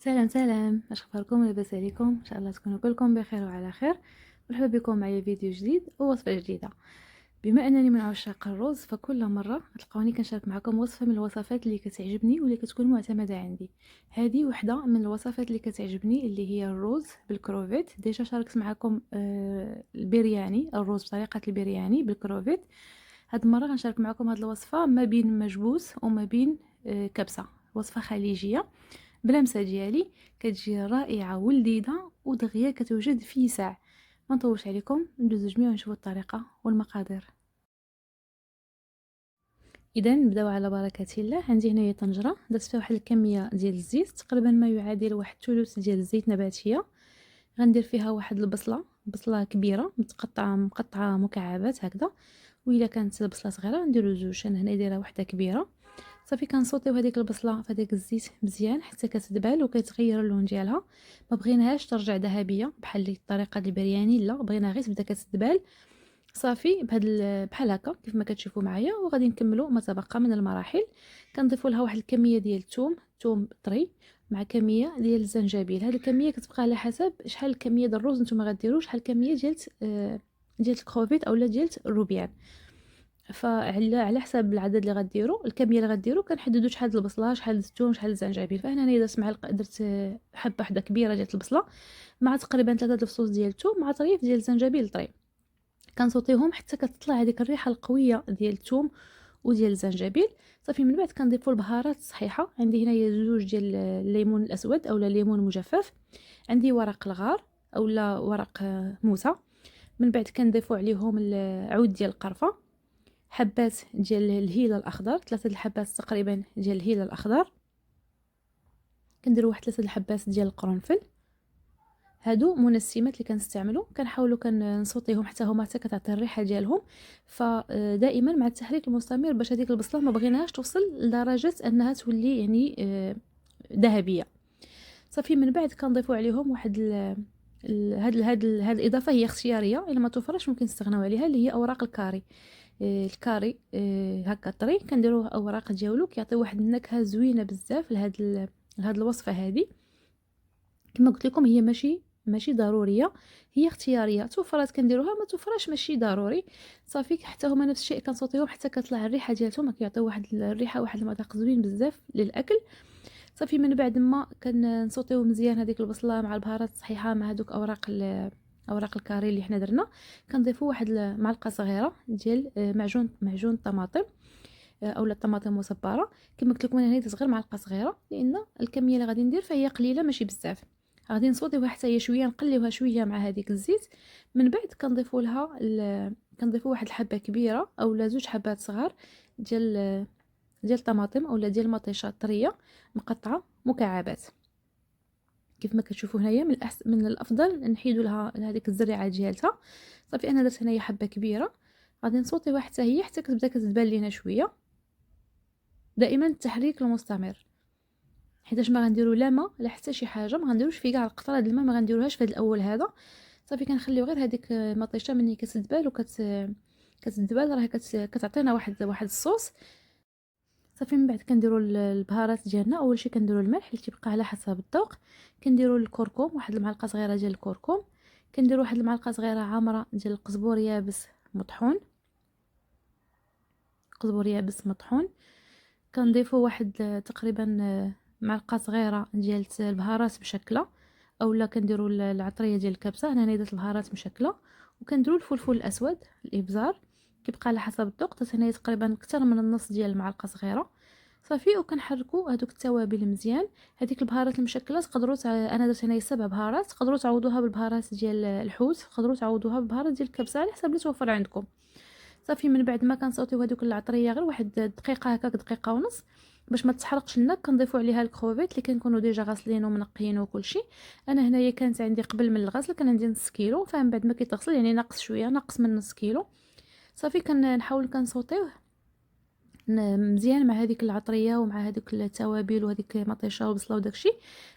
سلام سلام، اش اخباركم؟ لاباس عليكم؟ ان شاء الله تكونوا كلكم بخير وعلى خير. مرحبا بكم معايا فيديو جديد ووصفه جديده. بما انني من عشاق الرز فكل مره تلقاوني كنشارك معكم وصفه من الوصفات اللي كتعجبني واللي كتكون معتمده عندي. هذه وحده من الوصفات اللي كتعجبني اللي هي الرز بالكروفيت. ديجا شاركت معكم البرياني، الرز بطريقه البرياني بالكروفيت. هاد المره غنشارك معكم هاد الوصفه ما بين مجبوس وما بين كبسه، وصفه خليجيه بلمسه ديالي، كتجي رائعه ولذيذه ودغيا كتوجد في ساعه. ما نطولش عليكم، ندوزو جميع ونشوفوا الطريقه والمقادير. اذا نبداو على بركه الله. عندي هنايا طنجره درت فيها واحد الكميه ديال الزيت، تقريبا ما يعادل واحد ثلث ديال الزيت نباتيه. غندير فيها واحد بصله كبيره مقطعه مكعبات هكذا، وإلا كانت البصله صغيره نديرو زوج. انا هنا دايره وحده كبيره. صافي كنصوطيو هذيك البصله في هذاك الزيت مزيان حتى كتدبل وكيتغير اللون ديالها. ما بغيناهاش ترجع ذهبيه بحال الطريقه البرياني، لا بغينا غير تبدا كتدبل. صافي بحال هكا كيف ما كتشوفوا معايا. وغادي نكملوا ما تبقى من المراحل. كنضيفوا لها واحد الكميه ديال الثوم طري مع كميه ديال الزنجبيل. هذه الكميه كتبقى على حسب شحال الكميه ديال الرز نتوما غديروا، شحال الكميه ديال الكروفيت اولا ديال الروبيان. فعلى حساب العدد اللي غديروا، الكميه اللي غديروا كنحددوا شحال البصله، شحال الثوم، شحال الزنجبيل. فهنا انا درت درت حبه وحده كبيره ديال البصله مع تقريبا 3 الفصوص ديال الثوم مع طريف ديال الزنجبيل طري. كنصوتيهم حتى كتطلع هذيك الريحه القويه ديال الثوم وديال الزنجبيل. صافي من بعد كنضيفوا البهارات الصحيحه. عندي هنايا زوج ديال الليمون الاسود اولا الليمون مجفف، عندي ورق الغار اولا ورق موسى. من بعد كنضيفوا عليهم العود ديال القرفه، حبات ديال الهيل الاخضر، 3 الحبات تقريبا ديال الهيل الاخضر. كنديروا واحد 3 الحبات ديال القرنفل. هادو منسمات اللي كنستعملوا، كنحاولوا كنصوتيهم حتى هما حتى كتعطي الريحه ديالهم. فدائما مع التحريك المستمر باش هذيك البصله ما بغيناهاش توصل لدرجه انها تولي يعني ذهبيه. صافي من بعد كنضيفوا عليهم واحد هاد الاضافه هي اختياريه، الا ما توفرش ممكن تستغناو عليها، اللي هي اوراق الكاري. الكاري هكا طري كنديروه اوراق ديالو كيعطي واحد النكهه زوينه بزاف لهاد الوصفه هذه. كما قلت لكم هي ماشي ضروريه، هي اختياريه. توفرات كنديروها، ما توفرش ماشي ضروري. صافي حتى هما نفس الشيء كنصوتيهم حتى كتطلع الريحه ديالهم، كيعطيو واحد الريحه واحد المذاق زوين بزاف للاكل. صافي من بعد ما كنصوتيو مزيان هذيك البصله مع البهارات الصحيحه مع هذوك اوراق الكاري اللي حنا درنا. كنضيفوا واحد معلقه صغيره ديال معجون الطماطم اولا الطماطم مصبره. كما قلت لكم انا هنا صغير معلقه صغيره لان الكميه اللي غادي ندير فهي قليله ماشي بزاف. غادي نصوتيوها حتى هي شويه، نقليوها شويه مع هذيك الزيت. من بعد كنضيفوا لها كنضيفوا واحد الحبه كبيره اولا زوج حبات صغار ديال الطماطم اولا ديال المطيشه طريه مقطعه مكعبات. كيف ما كتشوفوا هنايا من الافضل نحيدوا لها هذيك الزريعه ديالتها. صافي انا درت هنايا حبه كبيره، غادي نصوتيوها حتى هي حتى كتبدا كتدبل لينا شويه. دائما التحريك المستمر، حيتاش ما غنديروا لا ما لا حتى شي حاجه، ما غنديروش فيه كاع القطره د الماء، ما غنديروهاش في هذا الاول هذا. صافي كنخليو غير هذيك المطيشه ملي كتدبل كتدبل راه كتعطينا واحد الصوص. صافي من بعد كنديروا البهارات ديالنا. اول شيء كنديروا الملح اللي تيبقى على حسب الذوق. كنديروا الكركم، واحد المعلقه صغيره ديال الكركم. كنديروا واحد المعلقه صغيره عامره ديال القزبور يابس مطحون، قزبور يابس مطحون. كنضيفوا واحد تقريبا معلقه صغيره ديال البهارات مشكله اولا كنديروا العطريه ديال الكبسه. انا درت البهارات مشكله. وكنديروا الفلفل الاسود الابزار كيبقى على حسب الذوق، حتى هنا تقريبا اكثر من النص ديال المعلقه صغيره. صافي وكنحركوا هذوك التوابل مزيان. هذيك البهارات المشكله تقدروا انا درت هنايا 7 بهارات، تقدروا تعوضوها بالبهارات ديال الحوت، تقدروا تعوضوها بالبهارات ديال الكبسه على حسب اللي توفر عندكم. صافي من بعد ما كنصوتيو هذوك العطريه غير واحد دقيقه هكاك، دقيقه ونص، باش ما تحرقش لنا كنضيفوا عليها الكروفيت اللي كنكونوا ديجا غاسلين ومنقيين وكل شيء. انا هنايا كانت عندي قبل من الغسل كان عندي نص كيلو، فمن بعد ما كيتغسل يعني ناقص شويه، ناقص من نص كيلو. صافي كنحاول كنصوتيوه مزيان مع هذيك العطريه ومع هذوك التوابل وهذيك مطيشه والبصله وداكشي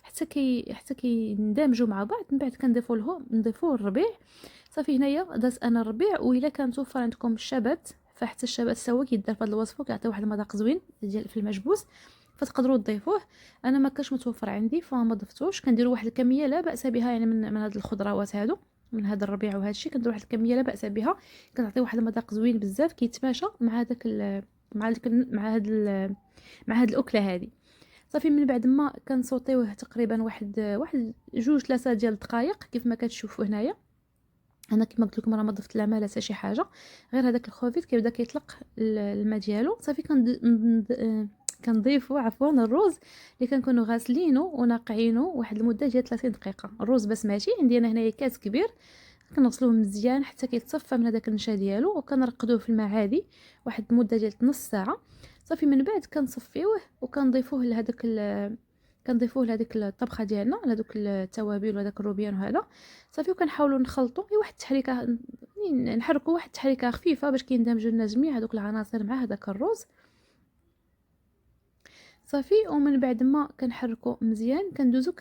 حتى كيندمجوا مع بعض. من بعد نضيفوا الربيع. صافي هنايا درت انا الربيع، والا كان توفر عندكم الشبت فحتى الشبت سوا كيدار في هذه الوصفه، كيعطي واحد المذاق زوين ديال في المجبوس. فتقدروا تضيفوه. انا ما كانش متوفر عندي فما ضفتوش. كنديروا واحد الكميه لا باس بها يعني من هاد الخضروات هادو، من هذا الربيع وهذا الشيء. كنديروا واحد الكميه لا باس بها، كتعطي واحد المذاق زوين بزاف، كيتماشى مع هذاك مع هاد الاكله هذه. صافي من بعد ما كنسوطيوه تقريبا واحد 2-3 ديال الدقائق كيف ما كتشوفوا هنايا. انا كما قلت لكم راه ما ضفت لا مال حتى شي حاجه، غير هذاك الخوفيت كيبدا كيطلق الماء ديالو. صافي كنضيفوا الروز اللي كنكونوا غاسلينه وناقعينه واحد المده ديال 30 دقيقه. الروز بسمتي عندي انا هنايا كاس كبير، كنغسلوه مزيان حتى كيتصفى من هذاك النشا ديالو، وكنرقدوه في الماء عادي واحد المده ديال نص ساعه. صافي من بعد كنصفيوه وكنضيفوه لهذيك الطبخه ديالنا، لهذوك التوابل وهذاك الروبيان وهذا. صافي وكنحاولوا نخلطوا واحد التحريكه، نحركوا واحد التحريكه خفيفه باش كيندمجوا لنا جميع هذوك العناصر مع هذاك الروز. صافي ومن بعد ما كنحركوا مزيان كندوزو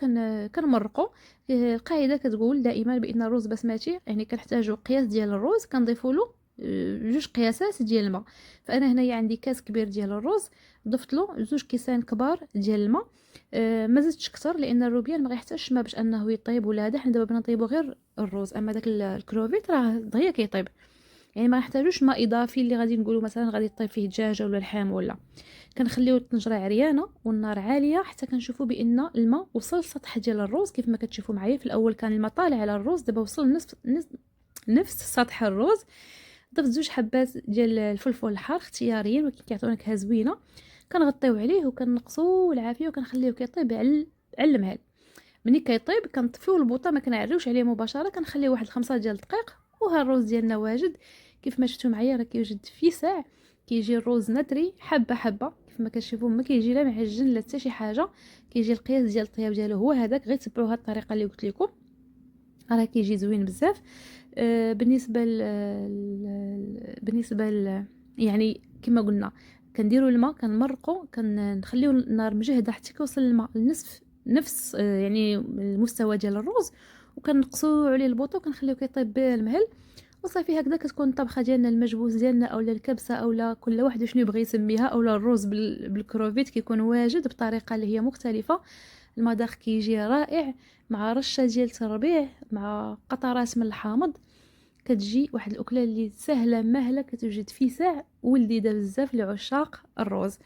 كنمرقوا. القاعده كتقول دائما بان الرز بسمتي يعني كنحتاجوا قياس ديال الرز كنضيفوا له 2 قياسات ديال الماء. فانا هنايا عندي كاس كبير ديال الرز، ضفت له 2 كيسان كبار ديال الماء. ما زدتش كثر لان الروبيان ما غيحتاجش الماء باش انه يطيب ولا هذا. حنا دابا بغينا نطيبوا غير الرز، اما داك الكروفيت راه دغيا كيطيب، يعني ما نحتاجوش ماء اضافي اللي غادي نقولوا مثلا غادي يطيب فيه الدجاجه ولا اللحم ولا. كنخليو الطنجره عريانه والنار عاليه حتى كنشوفوا بان الماء وصل للسطح ديال الرز. كيف ما كتشوفوا معايا في الاول كان الماء طالع على الرز، دابا وصل نفس سطح الرز. ضفت 2 حبات ديال الفلفل الحار اختياريين ولكن كيعطيو نكهه زوينه. كنغطيو عليه وكنقصوا العافيه وكنخليوه كيطيب على المهل. ملي كيطيب كنطفيو البوطه، ما كنعريوش عليه مباشره، كنخليه واحد 5 ديال الدقائق وها الرز ديالنا واجد. كيف ما شفتوا معايا راه كيوجد في ساع، كيجي الرز نتري حبه حبه كيف ما كتشوفوا، ما كيجي لا معجن لا حتى شي حاجه. كيجي القياس ديال الطياب ديالو هو هذاك، غير تبعوا هاد الطريقه اللي قلت لكم راه كيجي زوين بزاف. بالنسبه يعني كما قلنا كنديروا الماء كنمرقوا كنخليو النار مجهده حتى كيوصل الماء نفس يعني المستوى ديال الرز، وكنقصوا عليه البوطه وكنخليوه كيطيب بالمهل. وصافي هكذا كتكون الطبخه ديالنا المجبوس ديالنا اولا الكبسه اولا كل واحد شنو يبغي يسميها، اولا الرز بالكروفيت كيكون واجد بطريقه اللي هي مختلفه. المذاق كيجي رائع مع رشه ديال التربيع مع قطرات من الحامض. كتجي واحد الاكله اللي سهله مهله كتوجد في ساع ولذيذه بزاف لعشاق الرز.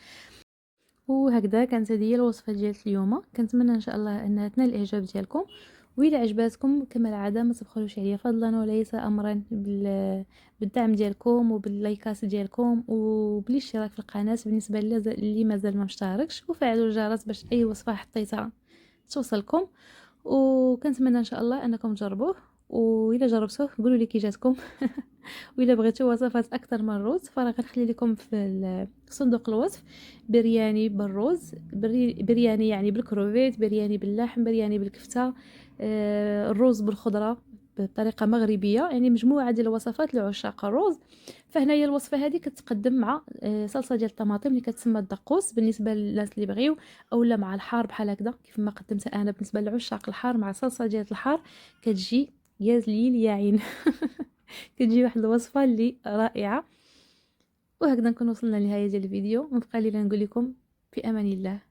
وهكذا كانت هذه هي الوصفه ديال اليوم. كنتمنى ان شاء الله انها تنال الاعجاب ديالكم، وإلا عجباتكم كما العاده ما تبخلوش عليا فضلا وليس امرا بالدعم ديالكم وباللايكات ديالكم وبالاشتراك في القناه بالنسبه اللي مازال ما مشتركش، وفعلوا الجرس باش اي وصفه حطيتها توصلكم. وكنتمنى ان شاء الله انكم تجربوه، وإلا جربتوه قولوا لي كي جاتكم. وإلا بغيتوا وصفات اكثر من الرز فراه غنخلي لكم في صندوق الوصف برياني بالرز، برياني يعني بالكروفيت، برياني باللحم، برياني بالكفته، الرز بالخضره بطريقه مغربيه، يعني مجموعه ديال الوصفات لعشاق الرز. فهنايا الوصفه هذه كتقدم مع صلصه ديال الطماطم اللي كتسمى الدقوس بالنسبه للناس اللي بغيو، اولا مع الحار بحال هكذا كيف ما قدمت انا بالنسبه لعشاق الحار مع صلصه ديال الحار. كتجي يا زليل يا عين. كتجي واحد الوصفه اللي رائعه. وهكذا نكون وصلنا لنهايه ديال الفيديو. مبقى لي نقول لكم في امان الله.